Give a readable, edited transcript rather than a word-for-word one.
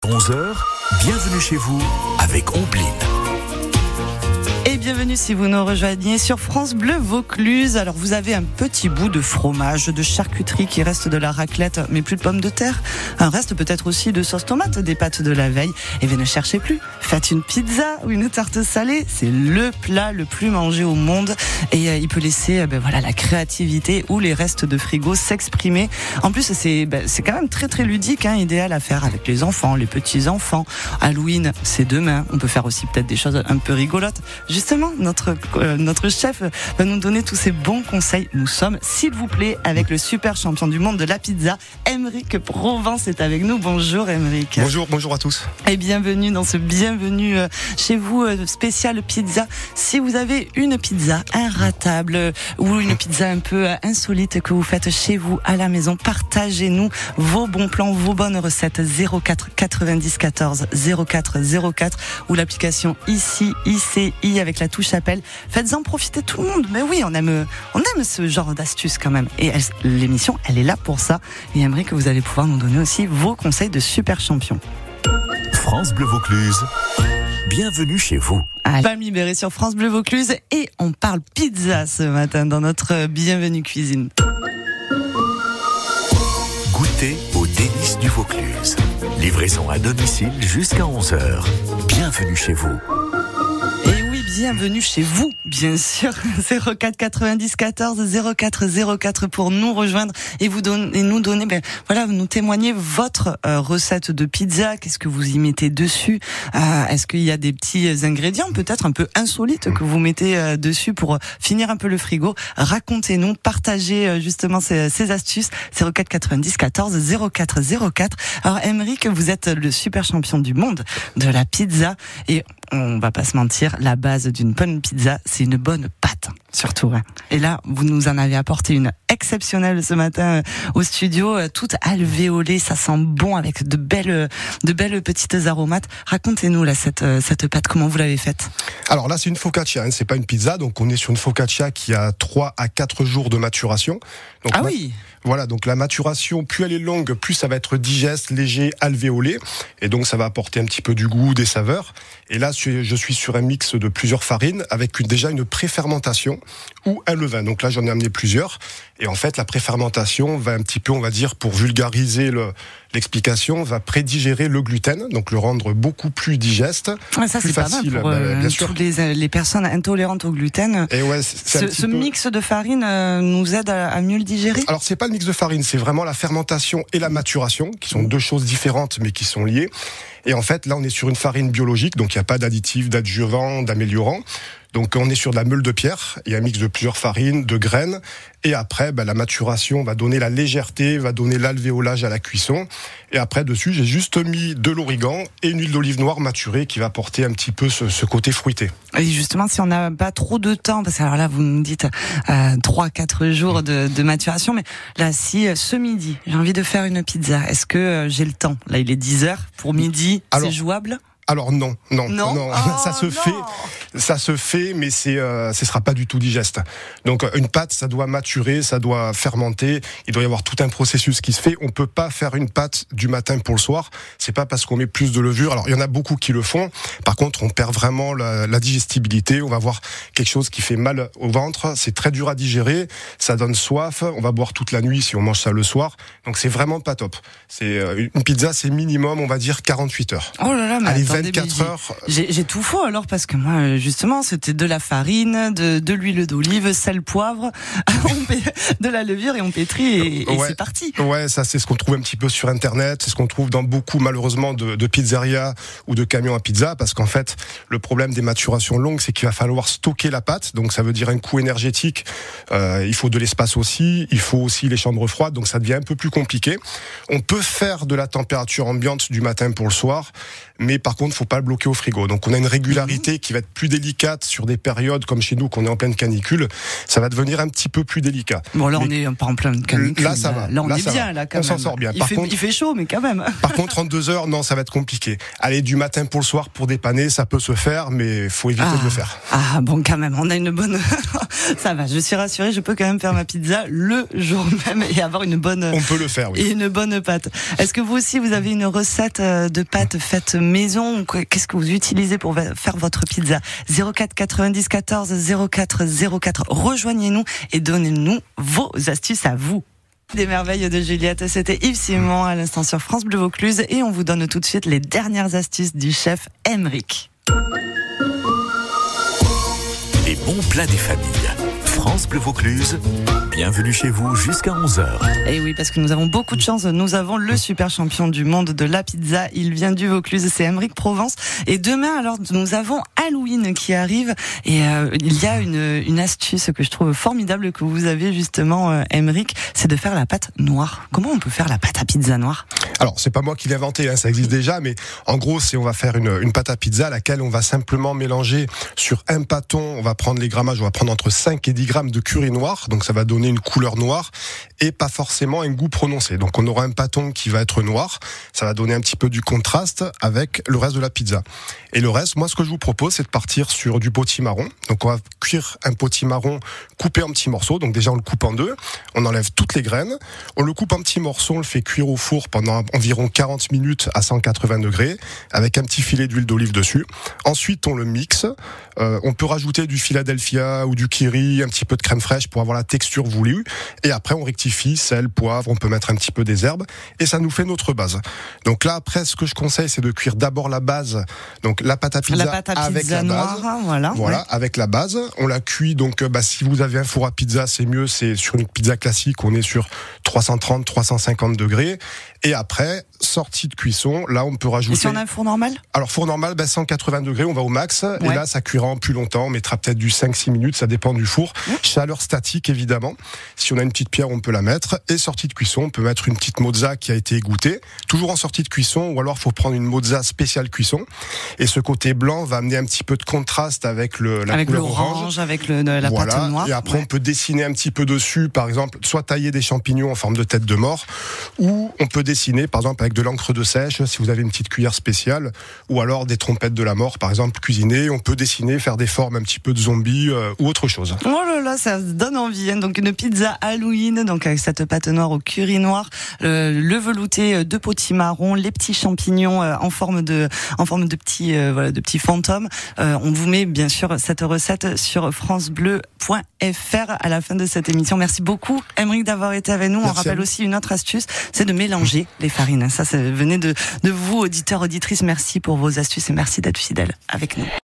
11h, bienvenue chez vous avec Ombline. Et bienvenue si vous nous rejoignez sur France Bleu Vaucluse. Alors vous avez un petit bout de fromage, de charcuterie qui reste de la raclette, mais plus de pommes de terre. Un reste peut-être aussi de sauce tomate, des pâtes de la veille. Et bien ne cherchez plus, faites une pizza ou une tarte salée. C'est le plat le plus mangé au monde. Et il peut laisser la créativité ou les restes de frigo s'exprimer. En plus c'est quand même très très ludique, idéal à faire avec les enfants, les petits-enfants. Halloween, c'est demain. On peut faire aussi peut-être des choses un peu rigolotes. Justement, notre chef va nous donner tous ces bons conseils. Nous sommes, s'il vous plaît, avec le super champion du monde de la pizza, Aymeric Provence est avec nous. Bonjour Aymeric. Bonjour à tous. Et bienvenue dans ce bienvenue chez vous spécial pizza. Si vous avez une pizza inratable ou une pizza un peu insolite que vous faites chez vous à la maison, partagez-nous vos bons plans, vos bonnes recettes 04 90 14 04 04 ou l'application ICI avec la touche appel. Faites-en profiter tout le monde. Mais oui, on aime ce genre d'astuces quand même. Et l'émission, elle est là pour ça. Et j'aimerais que vous allez pouvoir nous donner aussi vos conseils de super champion. France Bleu Vaucluse, bienvenue chez vous. Pam libérée sur France Bleu Vaucluse et on parle pizza ce matin dans notre Bienvenue Cuisine. Goûtez aux délices du Vaucluse. Livraison à domicile jusqu'à 11h. Bienvenue chez vous. Bienvenue chez vous, bien sûr. 04 90 14 04 04 pour nous rejoindre et nous donner, nous témoigner votre recette de pizza. Qu'est-ce que vous y mettez dessus? Est-ce qu'il y a des petits ingrédients peut-être un peu insolites que vous mettez dessus pour finir un peu le frigo? Racontez-nous, partagez justement ces astuces. 04 90 14 04 04. Alors Aymeric, vous êtes le super champion du monde de la pizza et on va pas se mentir, la base d'une bonne pizza, c'est une bonne pâte, surtout. Et là, vous nous en avez apporté une exceptionnelle ce matin au studio, toute alvéolée, ça sent bon avec de belles petites aromates. Racontez-nous là cette pâte, comment vous l'avez faite? Alors là, c'est une focaccia, c'est pas une pizza, donc on est sur une focaccia qui a 3 à 4 jours de maturation. Donc, oui. Voilà, donc la maturation, plus elle est longue, plus ça va être digeste, léger, alvéolé, et donc ça va apporter un petit peu du goût, des saveurs. Et là, je suis sur un mix de plusieurs farines avec déjà une préfermentation ou un levain. Donc là, j'en ai amené plusieurs. Et en fait, la préfermentation va un petit peu, on va dire, pour vulgariser l'explication, va prédigérer le gluten, donc le rendre beaucoup plus digeste, ça, plus c'est facile. Pas mal pour bien sûr. toutes les personnes intolérantes au gluten. Et ouais, ce mix de farine nous aide à mieux le digérer. Alors, c'est pas le mix de farine, c'est vraiment la fermentation et la maturation, qui sont deux choses différentes, mais qui sont liées. Et en fait, là, on est sur une farine biologique, donc il n'y a pas d'additifs, d'adjuvants, d'améliorants. Donc on est sur de la meule de pierre, il y a un mix de plusieurs farines, de graines, et après la maturation va donner la légèreté, va donner l'alvéolage à la cuisson, et après dessus j'ai juste mis de l'origan et une huile d'olive noire maturée qui va apporter un petit peu ce côté fruité. Et justement, si on n'a pas trop de temps, parce que alors là vous nous dites 3-4 jours de maturation, mais là si ce midi j'ai envie de faire une pizza, est-ce que j'ai le temps? Là il est 10h, pour midi c'est jouable? Alors non, ça se fait, mais ce sera pas du tout digeste. Donc une pâte, ça doit maturer, ça doit fermenter, il doit y avoir tout un processus qui se fait. On peut pas faire une pâte du matin pour le soir. C'est pas parce qu'on met plus de levure. Alors il y en a beaucoup qui le font. Par contre, on perd vraiment la digestibilité. On va avoir quelque chose qui fait mal au ventre. C'est très dur à digérer. Ça donne soif. On va boire toute la nuit si on mange ça le soir. Donc c'est vraiment pas top. C'est une pizza, c'est minimum, on va dire 48 heures. Oh là là, mais allez, attendez, 24 heures. J'ai tout faux alors, parce que moi justement c'était de la farine, de l'huile d'olive, sel, poivre, de la levure et on pétrit et c'est parti. Ouais, ça c'est ce qu'on trouve un petit peu sur internet, c'est ce qu'on trouve dans beaucoup malheureusement de pizzerias ou de camions à pizza, parce qu'en fait le problème des maturations longues, c'est qu'il va falloir stocker la pâte, donc ça veut dire un coût énergétique, il faut de l'espace aussi, il faut aussi les chambres froides, donc ça devient un peu plus compliqué. On peut faire de la température ambiante du matin pour le soir, mais par contre faut pas le bloquer au frigo. Donc on a une régularité qui va être plus délicate sur des périodes comme chez nous, qu'on est en pleine canicule, ça va devenir un petit peu plus délicat. Bon là on est pas en pleine canicule. Là ça va. Là on est bien là quand même. On s'en sort bien. Il fait chaud mais quand même. Par contre 32 heures, non, ça va être compliqué. Aller du matin pour le soir pour dépanner, ça peut se faire, mais faut éviter de le faire. Ah bon, quand même, on a une bonne Ça va, je suis rassurée, je peux quand même faire ma pizza le jour même et avoir une bonne... On peut le faire, oui. Et une bonne pâte. Est-ce que vous aussi, vous avez une recette de pâte faite maison? Qu'est-ce que vous utilisez pour faire votre pizza? 04 90 14 04 04. Rejoignez-nous et donnez-nous vos astuces à vous. Des merveilles de Juliette, c'était Yves Simon à l'instant sur France Bleu Vaucluse et on vous donne tout de suite les dernières astuces du chef Aymeric. Les bons plats des familles. France Bleu Vaucluse, bienvenue chez vous jusqu'à 11h. Et oui, parce que nous avons beaucoup de chance, nous avons le super champion du monde de la pizza, il vient du Vaucluse, c'est Aymeric Provence. Et demain, alors, nous avons Halloween qui arrive et il y a une astuce que je trouve formidable que vous avez justement, Aymeric, c'est de faire la pâte noire. Comment on peut faire la pâte à pizza noire? Alors, c'est pas moi qui l'ai inventé, hein, ça existe déjà, mais en gros, on va faire une pâte à pizza à laquelle on va simplement mélanger sur un pâton, on va prendre les grammages, on va prendre entre 5 et 10 grammes de curry noir, donc ça va donner une couleur noire et pas forcément un goût prononcé. Donc on aura un pâton qui va être noir, ça va donner un petit peu du contraste avec le reste de la pizza. Et le reste, moi ce que je vous propose, c'est de partir sur du potimarron. Donc on va cuire un potimarron coupé en petits morceaux, donc déjà on le coupe en deux, on enlève toutes les graines, on le coupe en petits morceaux, on le fait cuire au four pendant environ 40 minutes à 180 degrés avec un petit filet d'huile d'olive dessus. Ensuite on le mixe, on peut rajouter du Philadelphia ou du Kiri, un petit peu de crème fraîche pour avoir la texture voulue. Et après, on rectifie, sel, poivre, on peut mettre un petit peu des herbes. Et ça nous fait notre base. Donc là, après, ce que je conseille, c'est de cuire d'abord la base. Donc la pâte à pizza, avec la noire, base. Voilà, ouais. Avec la base. On la cuit. Donc, si vous avez un four à pizza, c'est mieux. C'est sur une pizza classique, on est sur 330, 350 degrés. Et après, sortie de cuisson, là, on peut rajouter... Et si on a un four normal? Alors, four normal, 180 degrés, on va au max. Ouais. Et là, ça cuira en plus longtemps. On mettra peut-être du 5-6 minutes, ça dépend du four. Chaleur statique, évidemment. Si on a une petite pierre, on peut la mettre. Et sortie de cuisson, on peut mettre une petite mozza qui a été égouttée. Toujours en sortie de cuisson, ou alors, il faut prendre une mozza spéciale cuisson. Et ce côté blanc va amener un petit peu de contraste avec la couleur orange. Avec la pâte noire. Et après, on peut dessiner un petit peu dessus, par exemple, soit tailler des champignons en forme de tête de mort, ou on peut dessiner, par exemple, avec de l'encre de sèche, si vous avez une petite cuillère spéciale, ou alors des trompettes de la mort, par exemple, cuisiner. On peut dessiner, faire des formes un petit peu de zombies ou autre chose. Oh là là, ça donne envie. Hein. Donc une pizza Halloween, donc avec cette pâte noire au curry noir, le velouté de potimarron, les petits champignons en forme de petits fantômes. On vous met bien sûr cette recette sur francebleu.fr à la fin de cette émission. Merci beaucoup, Aymeric, d'avoir été avec nous. Merci. On rappelle aussi une autre astuce, c'est de mélanger les farines. Ça venait de vous, auditeurs, auditrices. Merci pour vos astuces et merci d'être fidèles avec nous.